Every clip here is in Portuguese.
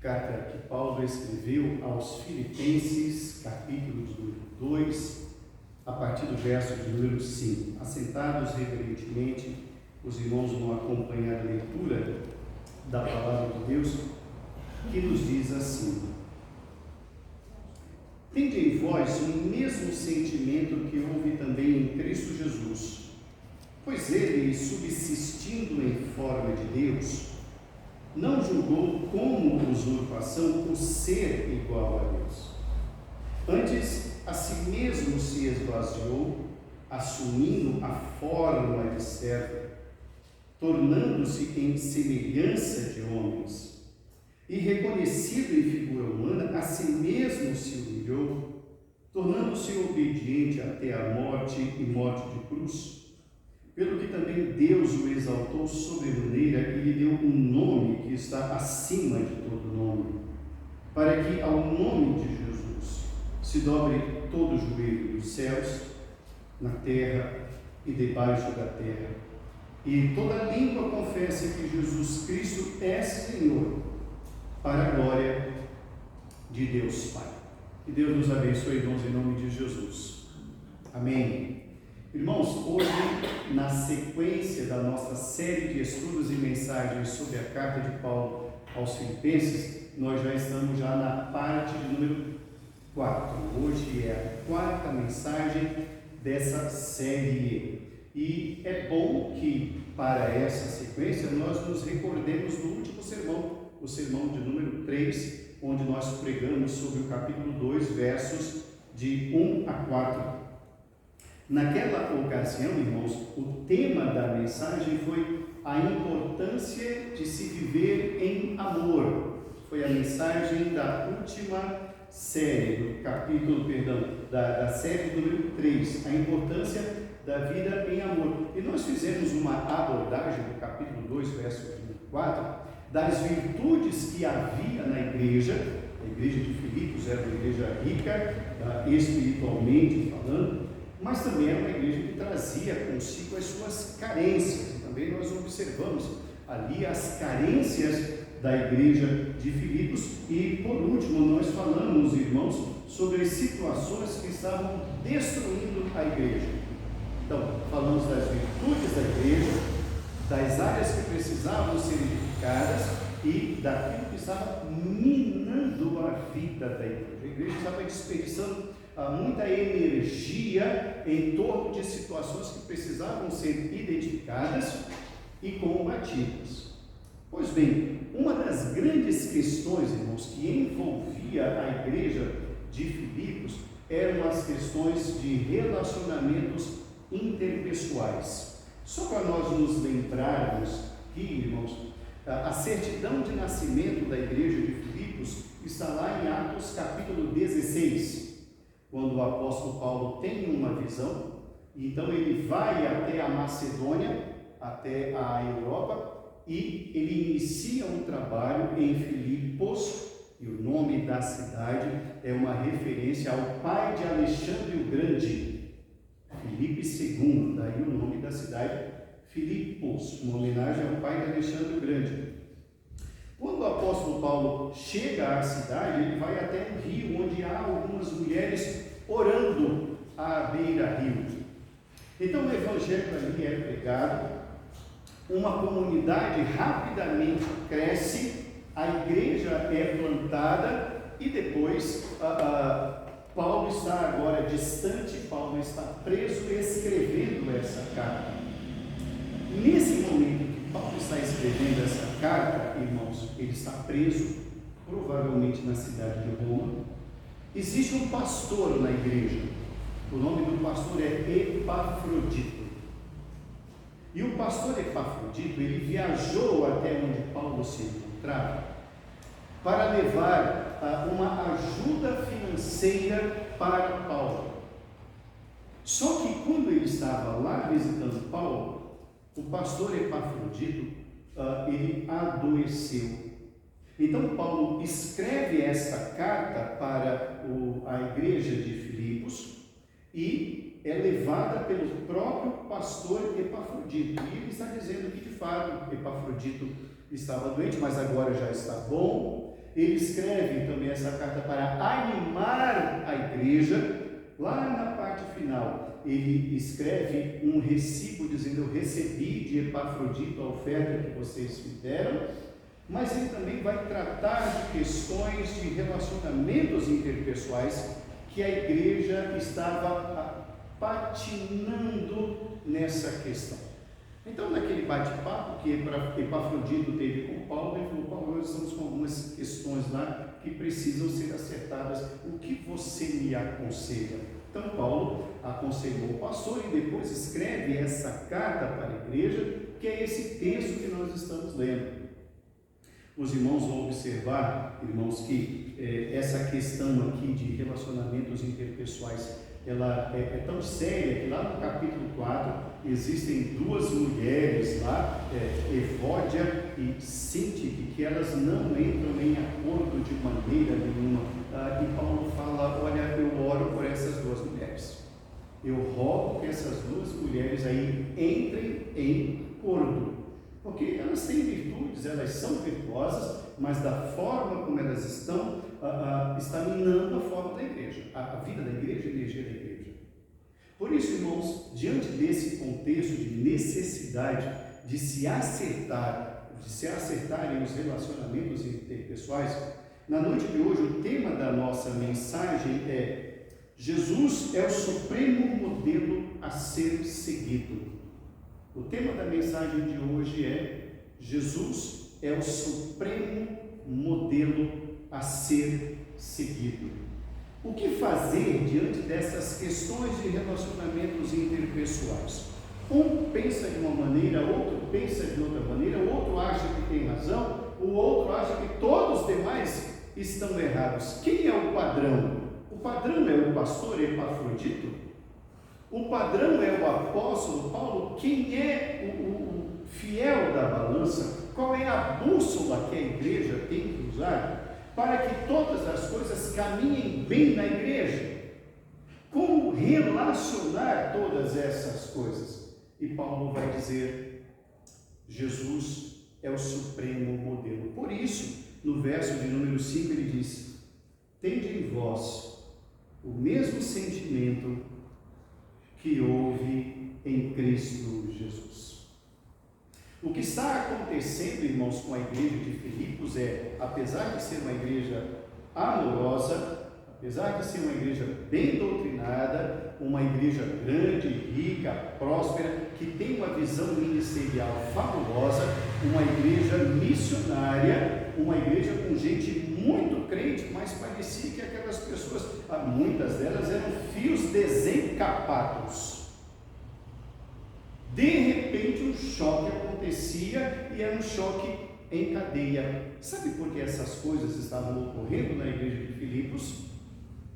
Carta que Paulo escreveu aos Filipenses, capítulo de número 2, a partir do verso de número 5. Assentados reverentemente, os irmãos vão acompanhar a leitura da palavra de Deus, que nos diz assim: tende em vós o mesmo sentimento que houve também em Cristo Jesus, pois ele, subsistindo em forma de Deus, não julgou como usurpação o ser igual a Deus. Antes, a si mesmo se esvaziou, assumindo a forma de servo, tornando-se em semelhança de homens, e reconhecido em figura humana, a si mesmo se humilhou, tornando-se obediente até a morte e morte de cruz. Pelo que também Deus o exaltou sobremaneira e lhe deu um nome que está acima de todo nome, para que ao nome de Jesus se dobre todo o joelho dos céus, na terra e debaixo da terra, e toda língua confesse que Jesus Cristo é Senhor, para a glória de Deus Pai. Que Deus nos abençoe, irmãos, em nome de Jesus. Amém. Irmãos, hoje, na sequência da nossa série de estudos e mensagens sobre a carta de Paulo aos Filipenses, nós já estamos na parte de número 4. Hoje é a quarta mensagem dessa série. E é bom que, para essa sequência, nós nos recordemos do último sermão, o sermão de número 3, onde nós pregamos sobre o capítulo 2, versos de 1 a 4. Naquela ocasião, irmãos, o tema da mensagem foi a importância de se viver em amor. Foi a mensagem da última série, da série número 3, a importância da vida em amor. E nós fizemos uma abordagem do capítulo 2, verso 4, das virtudes que havia na igreja. A igreja de Filipos era uma igreja rica, espiritualmente falando, mas também era uma igreja que trazia consigo as suas carências. E também nós observamos ali as carências da igreja de Filipos. E por último, nós falamos, irmãos, sobre as situações que estavam destruindo a igreja. Então, falamos das virtudes da igreja, das áreas que precisavam ser edificadas e daquilo que estava minando a vida da igreja. A igreja estava desperdiçando muita energia em torno de situações que precisavam ser identificadas e combatidas. Pois bem, uma das grandes questões, irmãos, que envolvia a igreja de Filipos eram as questões de relacionamentos interpessoais. Só para nós nos lembrarmos aqui, irmãos, a certidão de nascimento da igreja de Filipos está lá em Atos capítulo 16, quando o apóstolo Paulo tem uma visão, então ele vai até a Macedônia, até a Europa, e ele inicia um trabalho em Filipos, e o nome da cidade é uma referência ao pai de Alexandre o Grande, Filipe II, daí o nome da cidade, Filipos, uma homenagem ao pai de Alexandre o Grande. Quando o apóstolo Paulo chega à cidade, ele vai até um rio, onde há algumas mulheres orando à beira-rio. Então o evangelho ali é pregado, uma comunidade rapidamente cresce, a igreja é plantada e depois Paulo está agora distante, Paulo está preso escrevendo essa carta. Nesse momento que Paulo está escrevendo essa carta, irmãos, ele está preso, provavelmente na cidade de Roma. Existe um pastor na igreja, o nome do pastor é Epafrodito. E o pastor Epafrodito, ele viajou até onde Paulo se encontrava para levar uma ajuda financeira para Paulo. Só que quando ele estava lá visitando Paulo, o pastor Epafrodito, ele adoeceu. Então Paulo escreve esta carta para a igreja de Filipos e é levada pelo próprio pastor Epafrodito. E ele está dizendo que de fato Epafrodito estava doente, mas agora já está bom. ele escreve também essa carta para animar a igreja. Lá na parte final, ele escreve um recibo dizendo: eu recebi de Epafrodito a oferta que vocês me deram. Mas ele também vai tratar de questões de relacionamentos interpessoais que a igreja estava patinando nessa questão. Então, naquele bate-papo que Epafrodito teve com Paulo, ele falou: Paulo, nós estamos com algumas questões lá que precisam ser acertadas, o que você me aconselha? Então, Paulo aconselhou o pastor e depois escreve essa carta para a igreja, que é esse texto que nós estamos lendo. Os irmãos vão observar, irmãos, que essa questão aqui de relacionamentos interpessoais, ela é tão séria que lá no capítulo 4 existem duas mulheres lá, Evódia e Síntique, que elas não entram em acordo de maneira nenhuma. E Paulo fala: olha, eu oro por essas duas mulheres, eu rogo que essas duas mulheres aí entrem em acordo, porque elas têm virtudes, elas são virtuosas, mas da forma como elas estão, está minando a forma da igreja, a vida da igreja, a energia da igreja. Por isso, irmãos, diante desse contexto de necessidade de se acertarem os relacionamentos interpessoais, na noite de hoje o tema da nossa mensagem é: Jesus é o supremo modelo a ser seguido. O tema da mensagem de hoje é: Jesus é o supremo modelo a ser seguido. O que fazer diante dessas questões de relacionamentos interpessoais? Um pensa de uma maneira, outro pensa de outra maneira, o outro acha que tem razão, o outro acha que todos os demais estão errados. Quem é o padrão? O padrão é o pastor Epafrodito? O padrão é o apóstolo Paulo? Quem é o fiel da balança? Qual é a bússola que a igreja tem que usar para que todas as coisas caminhem bem na igreja? Como relacionar todas essas coisas? E Paulo vai dizer: Jesus é o supremo modelo. Por isso, no verso de número 5 ele diz: tende em vós o mesmo sentimento que houve em Cristo Jesus. O que está acontecendo, irmãos, com a igreja de Filipos é, apesar de ser uma igreja amorosa, apesar de ser uma igreja bem doutrinada, uma igreja grande, rica, próspera, que tem uma visão ministerial fabulosa, uma igreja missionária, uma igreja com gente muito crente, mas parecia que aquelas pessoas, muitas delas eram fios desencapados. De repente um choque acontecia e era um choque em cadeia. Sabe por que essas coisas estavam ocorrendo na igreja de Filipos?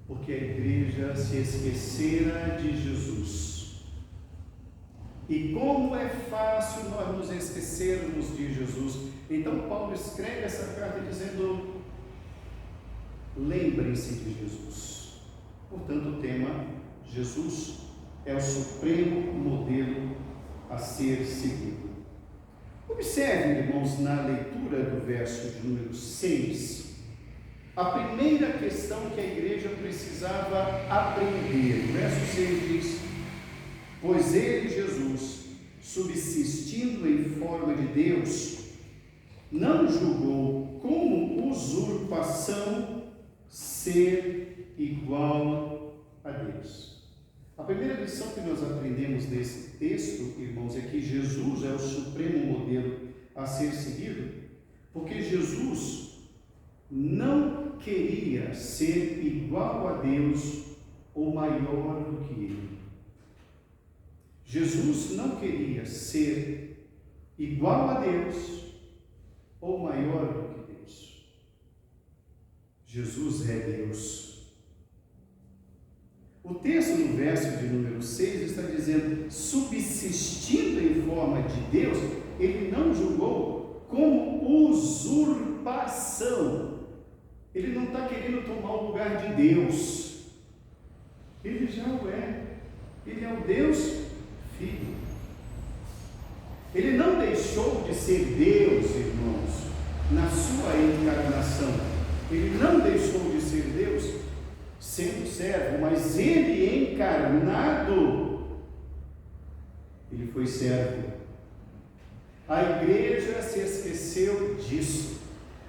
Porque a igreja se esquecera de Jesus. E como é fácil nós nos esquecermos de Jesus. Então Paulo escreve essa carta dizendo: lembrem-se de Jesus. Portanto, o tema: Jesus é o supremo modelo a ser seguido. Observem, irmãos, na leitura do verso de número 6, a primeira questão que a igreja precisava aprender. O verso 6 diz: pois ele, Jesus, subsistindo em forma de Deus, não julgou como usurpação ser igual a Deus. A primeira lição que nós aprendemos desse texto, irmãos, é que Jesus é o supremo modelo a ser seguido, porque Jesus não queria ser igual a Deus ou maior do que Ele. Jesus não queria ser igual a Deus ou maior do que Deus. Jesus é Deus. O texto no verso de número 6 está dizendo: subsistindo em forma de Deus, ele não julgou como usurpação. Ele não está querendo tomar o lugar de Deus. Ele já o é. Ele é o Deus Filho. Ele não deixou de ser Deus, irmãos, na sua encarnação. Ele não deixou de ser Deus sendo servo, mas ele encarnado, ele foi servo. A igreja se esqueceu disso.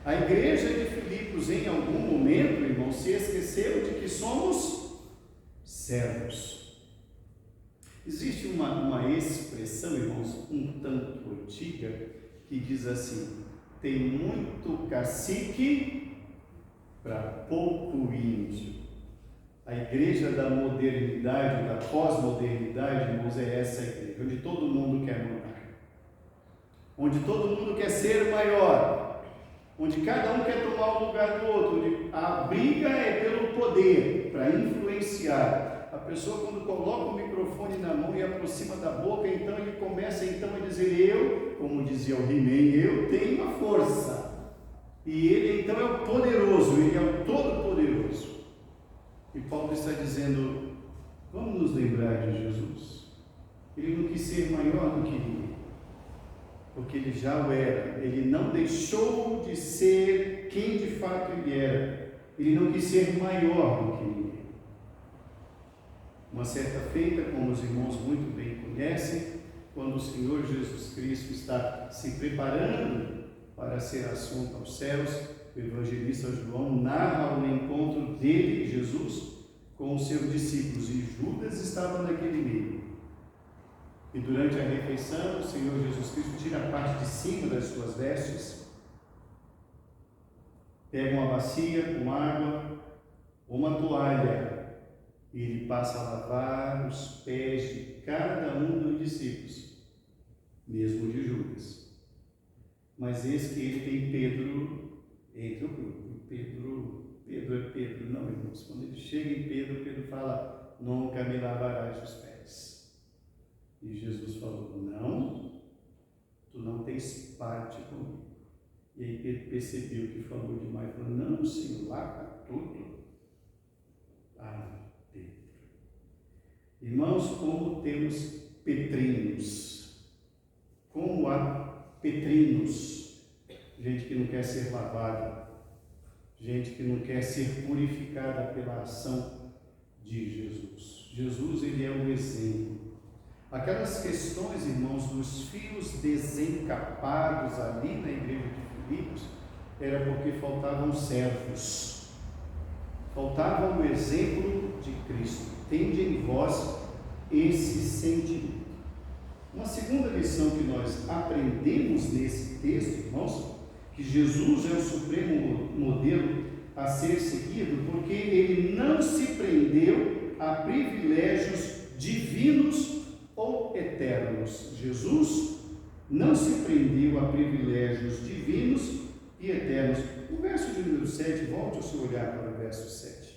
A igreja de Filipos, em algum momento, irmão, se esqueceu de que somos servos. Existe uma expressão, irmãos, um tanto antiga, que diz assim: tem muito cacique para pouco índio. A igreja da modernidade, da pós-modernidade, irmãos, é essa igreja, onde todo mundo quer mandar, onde todo mundo quer ser maior, onde cada um quer tomar o lugar do outro, onde a briga é pelo poder, para influenciar. A pessoa, quando coloca o microfone na mão e aproxima da boca, então ele começa a dizer: eu, como dizia o He-Man, eu tenho a força. E ele então é o poderoso, ele é o todo-poderoso. E Paulo está dizendo: vamos nos lembrar de Jesus. Ele não quis ser maior do que ninguém, porque ele já o era. Ele não deixou de ser quem de fato ele era. Ele não quis ser maior do que ninguém. Uma certa feita, como os irmãos muito bem conhecem, quando o Senhor Jesus Cristo está se preparando para ser assunto aos céus, o evangelista João narra o encontro dele, Jesus, com os seus discípulos, e Judas estava naquele meio. E durante a refeição, o Senhor Jesus Cristo tira a parte de cima das suas vestes, pega uma bacia com água, uma toalha, e ele passa a lavar os pés de cada um dos discípulos, mesmo de Judas. Mas eis que ele tem Pedro entre o grupo. Pedro é Pedro, não, irmãos. Quando ele chega em Pedro, Pedro fala: nunca me lavarás os pés. E Jesus falou: não, tu não tens parte comigo. E aí Pedro percebeu que falou demais, falou: não, Senhor, lava tudo. Pedro. Irmãos, como temos petrinos, como há petrinos, gente que não quer ser lavada, gente que não quer ser purificada pela ação de Jesus. Jesus, ele é o exemplo. Aquelas questões, irmãos, dos fios desencapados ali na igreja de Filipos, era porque faltavam servos, faltava o exemplo de Cristo. Tende em vós esse sentimento. Uma segunda lição que nós aprendemos nesse texto, irmãos, que Jesus é o supremo modelo a ser seguido, porque ele não se prendeu a privilégios divinos ou eternos. Jesus não se prendeu a privilégios divinos e eternos. O verso de número 7, volte o seu olhar para o verso 7.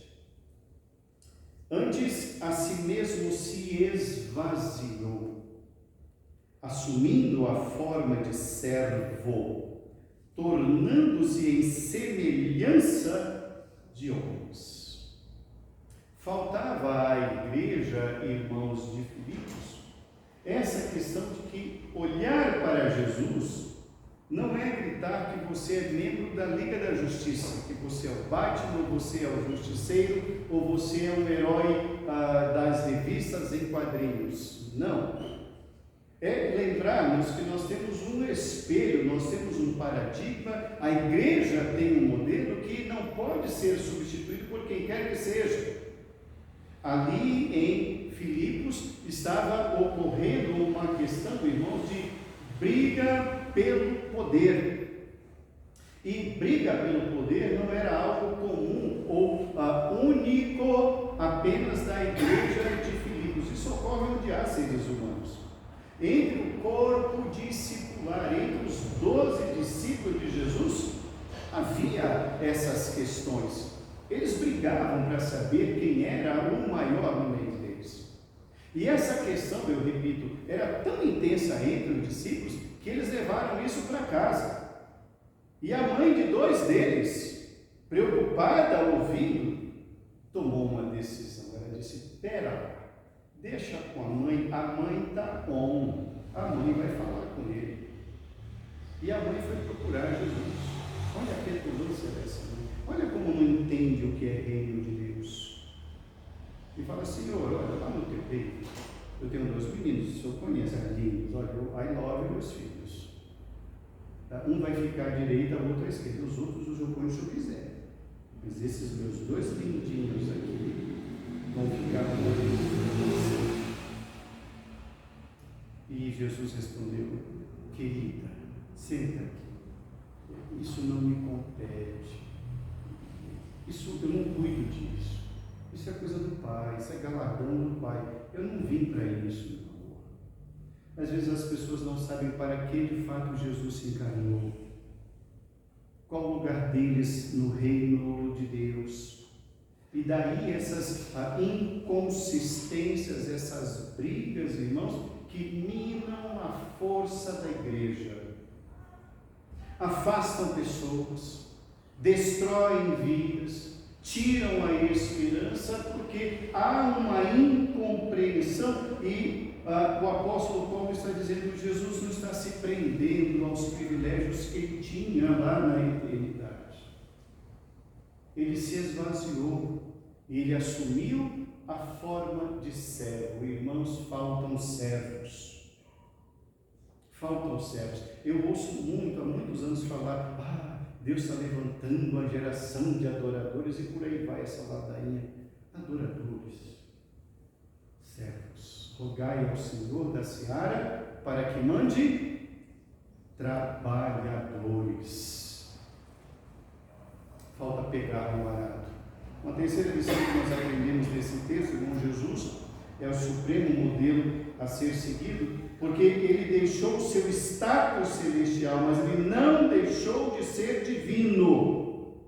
Antes, a si mesmo se esvaziou, assumindo a forma de servo, tornando-se em semelhança de homens. Faltava à igreja, irmãos de Filipos, essa questão de que olhar para Jesus não é gritar que você é membro da Liga da Justiça, que você é o Batman, ou você é o Justiceiro, ou você é um herói das revistas em quadrinhos. Não. É lembrarmos que nós temos um espelho, nós temos um paradigma, a igreja tem um modelo que não pode ser substituído por quem quer que seja. Ali em Filipos estava ocorrendo uma questão, irmãos, de briga pelo poder. E briga pelo poder não era algo comum ou único apenas da igreja de Filipos. Isso ocorre onde há seres humanos. Entre o corpo discipular, entre os 12 discípulos de Jesus, havia essas questões. Eles brigavam para saber quem era o maior no meio deles. E essa questão, eu repito, era tão intensa entre os discípulos que eles levaram isso para casa. E a mãe de 2 deles, preocupada ouvindo, tomou uma decisão. Ela disse: espera, deixa com a mãe está on, a mãe vai falar com ele. E a mãe foi procurar Jesus. Olha a petulância dessa mãe, olha como é reino de Deus. E fala, Senhor, olha lá no teu reino, eu tenho 2 meninos, o senhor conhece, lindos, olha, I love meus filhos. Um vai ficar à direita, o outro à esquerda, os outros eu ponho onde eu quiser. Mas esses meus 2 lindinhos aqui vão ficar comigo. E Jesus respondeu, querida, senta aqui. Isso não me compete. Isso eu não cuido disso. Isso é coisa do Pai, isso é galardão do Pai. Eu não vim para isso, meu amor. Às vezes as pessoas não sabem para que de fato Jesus se encarnou. Qual o lugar deles no reino de Deus. E daí essas inconsistências, essas brigas, irmãos, que minam a força da igreja. Afastam pessoas, destroem vidas, tiram a esperança, porque há uma incompreensão e o apóstolo Paulo está dizendo que Jesus não está se prendendo aos privilégios que ele tinha lá na eternidade. Ele se esvaziou e ele assumiu a forma de servo. Irmãos, faltam servos. Faltam servos. Eu ouço muito, há muitos anos falar, Deus está levantando uma geração de adoradores e por aí vai essa ladainha. Adoradores, servos. Rogai ao Senhor da seara para que mande trabalhadores. Falta pegar no arado. Uma terceira lição que nós aprendemos nesse texto, irmão, Jesus é o supremo modelo a ser seguido, porque ele deixou o seu status celestial, mas ele não deixou de ser divino.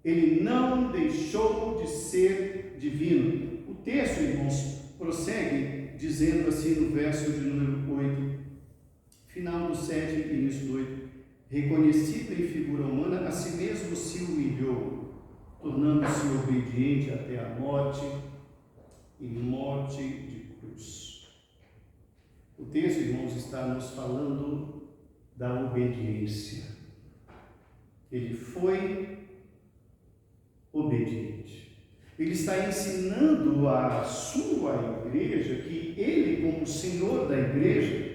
Ele não deixou de ser divino. O texto, irmãos, prossegue dizendo assim no verso de número 8, final do 7 e início do 8, reconhecido em figura humana, a si mesmo se humilhou, tornando-se obediente até a morte e morte de cruz. O texto, irmãos, está nos falando da obediência. Ele foi obediente. Ele está ensinando à sua igreja que ele, como Senhor da igreja,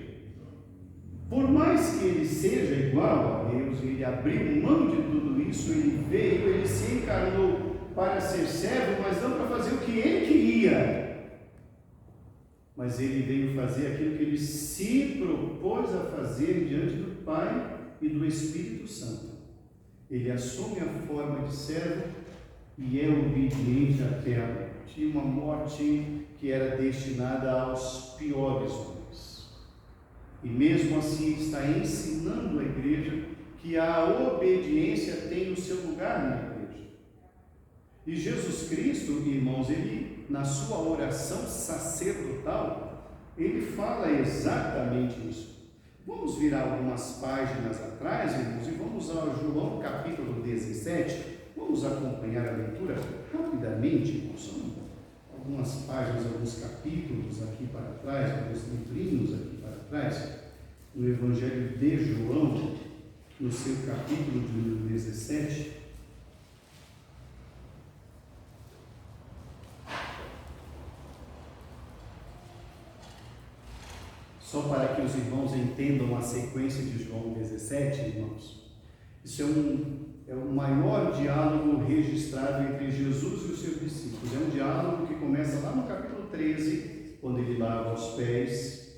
por mais que ele seja igual a Deus, ele abriu mão de tudo isso, ele veio, ele se encarnou para ser servo, mas não para fazer o que ele queria, mas ele veio fazer aquilo que ele se propôs a fazer diante do Pai e do Espírito Santo. Ele assume a forma de servo e é obediente até a morte, uma morte que era destinada aos piores homens. E mesmo assim está ensinando a igreja que a obediência tem o seu lugar na igreja. E Jesus Cristo, irmãos, ele, na sua oração sacerdotal, ele fala exatamente isso. Vamos virar algumas páginas atrás, irmãos, e vamos ao João capítulo 17. Vamos acompanhar a leitura rapidamente, irmãos. São algumas páginas, alguns capítulos aqui para trás, alguns livrinhos aqui para trás, no Evangelho de João, no seu capítulo de número 17. Só para que os irmãos entendam a sequência de João 17, irmãos, isso é o maior diálogo registrado entre Jesus e os seus discípulos. É um diálogo que começa lá no capítulo 13, quando ele lava os pés.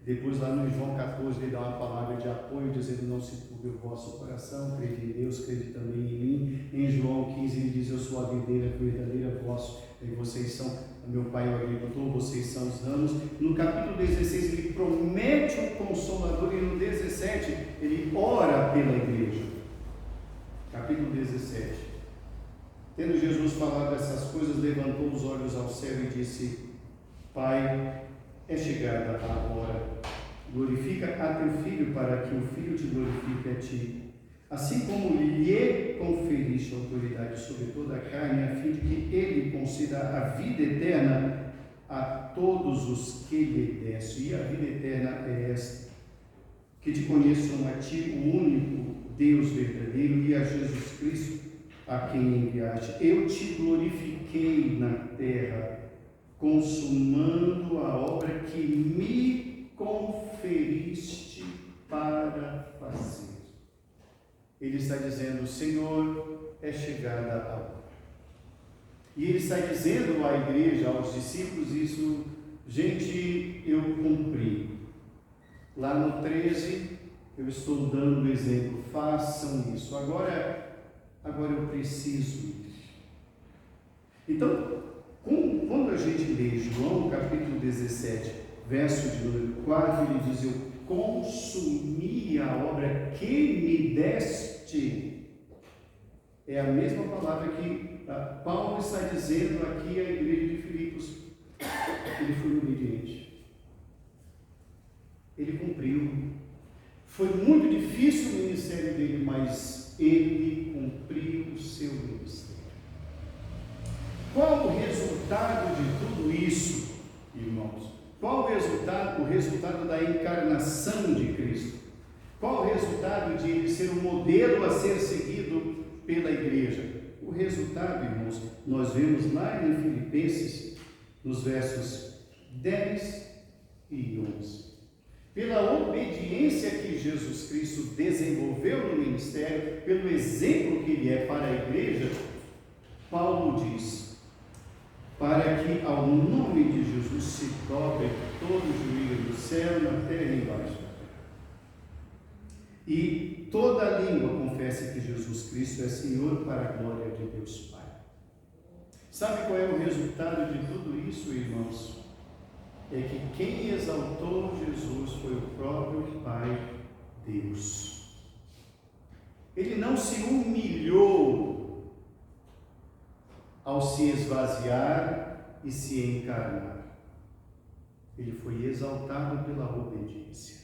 Depois, lá no João 14, ele dá uma palavra de apoio, dizendo: não se turbe o vosso coração, crede em Deus, crede também em mim. Em João 15, ele diz: eu sou a videira verdadeira, e vocês são, meu pai é o agricultor, vocês são os ramos. No capítulo 16, ele promete o Consolador, e no 17, ele ora pela igreja. Capítulo 17. Tendo Jesus falado essas coisas, levantou os olhos ao céu e disse: Pai, é chegada a hora, glorifica a teu Filho, para que o Filho te glorifique a ti, assim como lhe conferiste autoridade sobre toda a carne, a fim de que ele conceda a vida eterna a todos os que lhe deste. E a vida eterna é esta: que te conheçam a ti, o único Deus verdadeiro, e a Jesus Cristo, a quem enviaste. Eu te glorifiquei na terra, consumando a obra que me conferiste para fazer. Ele está dizendo: Senhor, é chegada a hora. E ele está dizendo à igreja, aos discípulos, isso: gente, eu cumpri. Lá no 13, eu estou dando o exemplo, façam isso. Agora eu preciso ir. Então, quando a gente lê João capítulo 17, verso de número 4, ele diz: eu consumi a obra que me deste. É a mesma palavra que Paulo está dizendo aqui à igreja de Filipos. Ele foi obediente. Ele cumpriu. Foi muito difícil o ministério dele, mas ele cumpriu o seu ministério. Qual o resultado de tudo isso, irmãos? Qual o resultado da encarnação de Cristo? Qual o resultado de ele ser um modelo a ser seguido pela igreja? O resultado, irmãos, nós vemos lá em Filipenses, nos versos 10 e 11. Pela obediência que Jesus Cristo desenvolveu no ministério, pelo exemplo que ele é para a igreja, Paulo diz: para que ao nome de Jesus se dobre todo o joelho do céu, na terra e embaixo da terra, e toda língua confesse que Jesus Cristo é Senhor, para a glória de Deus Pai. Sabe qual é o resultado de tudo isso, irmãos? É que quem exaltou Jesus foi o próprio Pai Deus. Ele não se humilhou ao se esvaziar e se encarnar. Ele foi exaltado pela obediência.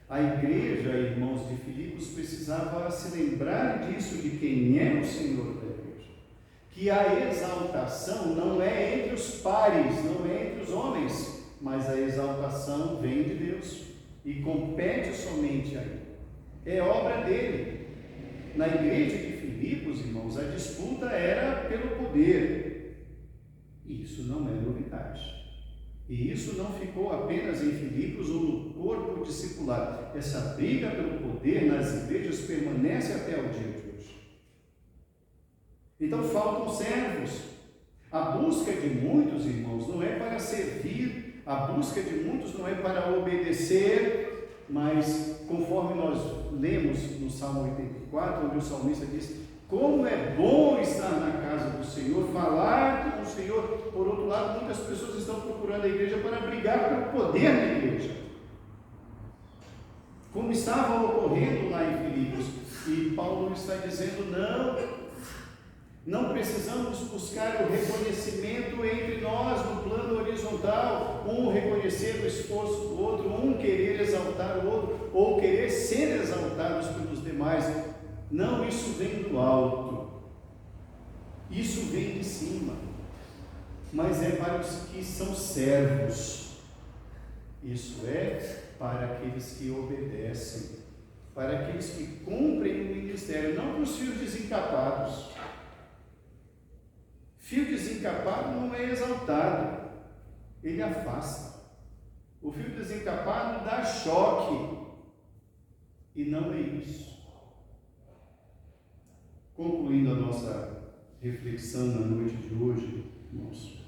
A igreja, irmãos de Filipos, precisava se lembrar disso, de quem é o Senhor da igreja. Que a exaltação não é entre os pares, não é entre os homens, mas a exaltação vem de Deus e compete somente a Ele. É obra dele. Na igreja de Filipos, irmãos, a disputa era pelo poder. Isso não é novidade. E isso não ficou apenas em Filipos ou no corpo discipulado. Essa briga pelo poder nas igrejas permanece até o dia de hoje. Então faltam servos. A busca de muitos, irmãos, não é para servir, a busca de muitos não é para obedecer, mas conforme nós lemos no Salmo 84, onde o salmista diz: como é bom estar na casa do Senhor, falar com o Senhor. Por outro lado, muitas pessoas estão procurando a igreja para brigar pelo poder da igreja, como estava ocorrendo lá em Filipos. E Paulo está dizendo: não precisamos buscar o reconhecimento entre nós no plano horizontal, um reconhecer o esforço do outro, um querer exaltar o outro, ou querer ser exaltados pelos demais. Não, isso vem do alto, isso vem de cima, mas é para os que são servos, isso é para aqueles que obedecem, para aqueles que cumprem o ministério, não para os fios desencapados. Fio desencapado não é exaltado, ele afasta. O fio desencapado dá choque, e não é isso. Concluindo a nossa reflexão na noite de hoje, irmãos,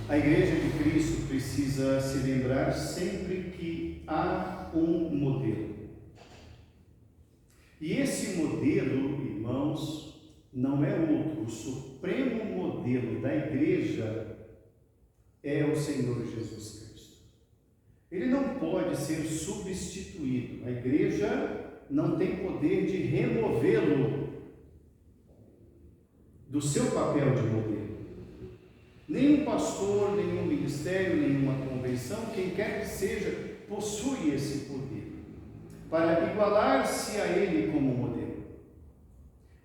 a igreja de Cristo precisa se lembrar sempre que há um modelo. E esse modelo, irmãos, não é outro. O supremo modelo da igreja é o Senhor Jesus Cristo. Ele não pode ser substituído. A igreja não tem poder de removê-lo do seu papel de modelo. Nenhum pastor, nenhum ministério, nenhuma convenção, quem quer que seja, possui esse poder para igualar-se a ele como modelo.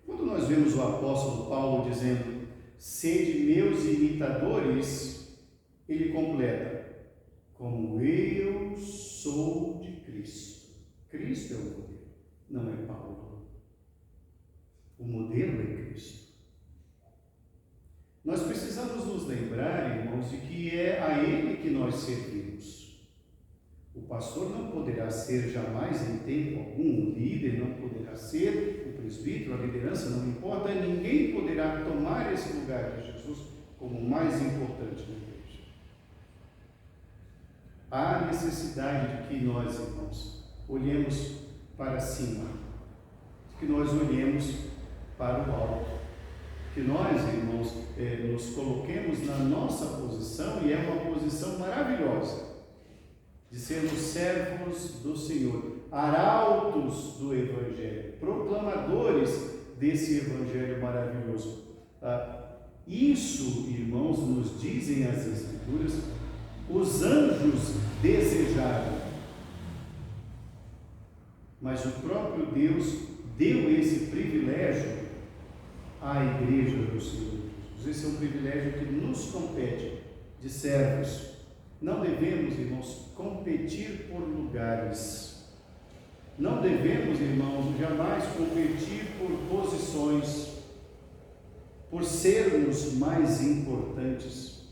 Quando nós vemos o apóstolo Paulo dizendo: sede meus imitadores, ele completa: como eu sou de Cristo. Cristo é o modelo, não é Paulo. O modelo é Cristo. Nós precisamos nos lembrar, irmãos, de que é a Ele que nós servimos. O pastor não poderá ser jamais em tempo algum, o líder não poderá ser, o presbítero, a liderança, não importa, ninguém poderá tomar esse lugar de Jesus como o mais importante na igreja. Há necessidade de que nós, irmãos, olhemos para cima, que nós olhemos para o alto, que nós, irmãos, nos coloquemos na nossa posição, e é uma posição maravilhosa, de sermos servos do Senhor, arautos do Evangelho, proclamadores desse Evangelho maravilhoso. Isso, irmãos, nos dizem as Escrituras, os anjos desejaram, mas o próprio Deus deu esse privilégio à igreja do Senhor Jesus. Esse é um privilégio que nos compete de servos. Não devemos, irmãos, competir por lugares. Não devemos, irmãos, jamais competir por posições, por sermos mais importantes,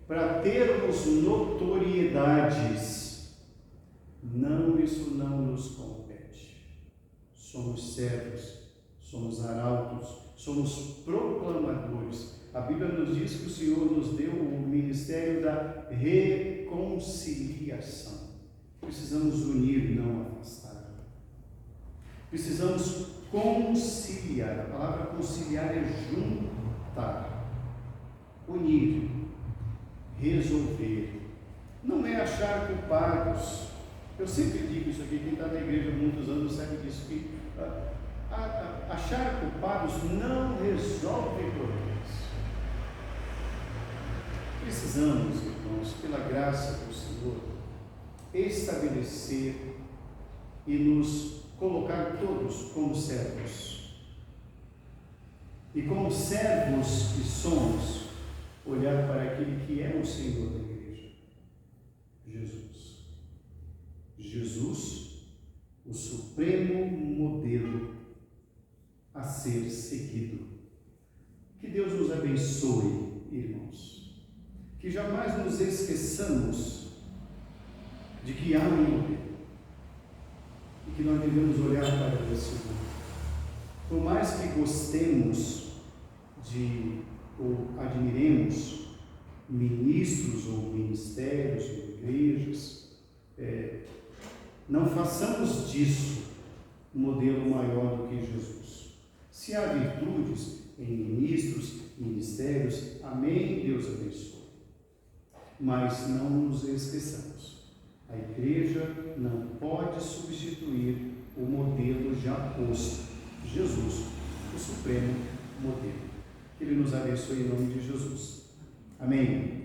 para termos notoriedades. Não, isso não nos compete. Somos servos, somos arautos, somos proclamadores. A Bíblia nos diz que o Senhor nos deu o ministério da reconciliação. Precisamos unir, não afastar. Precisamos conciliar. A palavra conciliar é juntar, unir, resolver. Não é achar culpados. Eu sempre digo isso aqui, quem está na igreja há muitos anos sabe disso, que achar culpados não resolve problemas. Precisamos, irmãos, pela graça do Senhor, estabelecer e nos colocar todos como servos. E como servos que somos, olhar para aquele que é o Senhor da igreja, Jesus. Jesus, o supremo modelo a ser seguido. Que Deus nos abençoe, irmãos. Que jamais nos esqueçamos de que há um modelo e que nós devemos olhar para esse modelo. Por mais que gostemos ou admiremos ministros ou ministérios ou igrejas, não façamos disso um modelo maior do que Jesus. Se há virtudes em ministros, ministérios, amém, Deus abençoe. Mas não nos esqueçamos, a igreja não pode substituir o modelo já posto, Jesus, o supremo modelo. Que Ele nos abençoe em nome de Jesus. Amém.